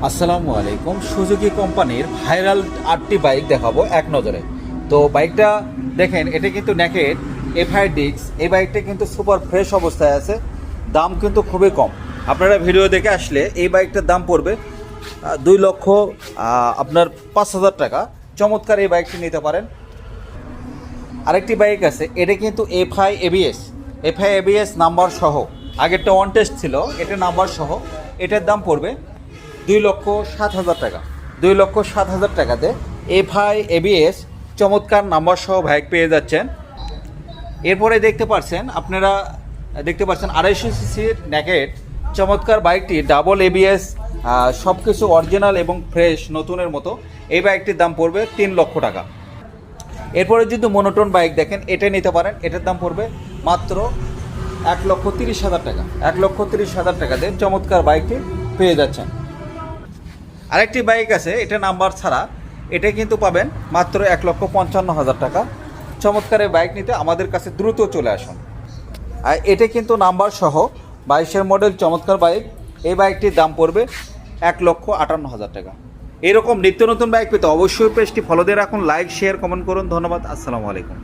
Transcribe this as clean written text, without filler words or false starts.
আসসালামু আলাইকুম। সুজুকি কোম্পানির ভাইরাল 8টি বাইক দেখাবো এক নজরে। তো বাইকটা দেখেন, এটা কিন্তু নেকেড এফআই ডিক্স। এই বাইকটা কিন্তু সুপার ফ্রেশ অবস্থায় আছে, দাম কিন্তু খুবই কম। আপনারা ভিডিও দেখে আসলে এই বাইকটার দাম পড়বে 2 লক্ষ আপনার 5,000 টাকা। চমৎকার এই বাইকটি নিতে পারেন। আরেকটি বাইক আছে, এটা কিন্তু এফআই এবিএস নাম্বার সহ। আগেরটা ওয়ান টেস্ট ছিল, এটা নাম্বার সহ। এটার দাম পড়বে 2,07,000 টাকা। 2,07,000 টাকাতে এফআই এবিএস চমৎকার নাম্বার সহ বাইক পেয়ে যাচ্ছেন। এরপরে আপনারা দেখতে পাচ্ছেন 250 সিসির নেকেড চমৎকার বাইকটি, ডাবল এবিএস, সব কিছু অরিজিনাল এবং ফ্রেশ নতুনের মতো। এই বাইকটির দাম পড়বে 3 লক্ষ টাকা। এরপরে যদি মনোটোন বাইক দেখেন, এটা নিতে পারেন। এটার দাম পড়বে মাত্র 1,30,000 টাকা। 1,30,000 টাকাতে চমৎকার বাইকটি পেয়ে যাচ্ছেন। আরেকটি বাইক আছে, এটা নাম্বার ছাড়া, এটা কিন্তু পাবেন মাত্র 1,55,000 টাকা। চমৎকার এই বাইক নিতে আমাদের কাছে দ্রুত চলে আসুন। আর এটা কিন্তু নাম্বার সহ 22-এর মডেল চমৎকার বাইক। এই বাইকটির দাম পড়বে 1,58,000 টাকা। এরকম নিত্য নতুন বাইক পেতে অবশ্যই পেজটি ফলো দিয়ে রাখুন, লাইক শেয়ার কমেন্ট করুন। ধন্যবাদ। আসসালামু আলাইকুম।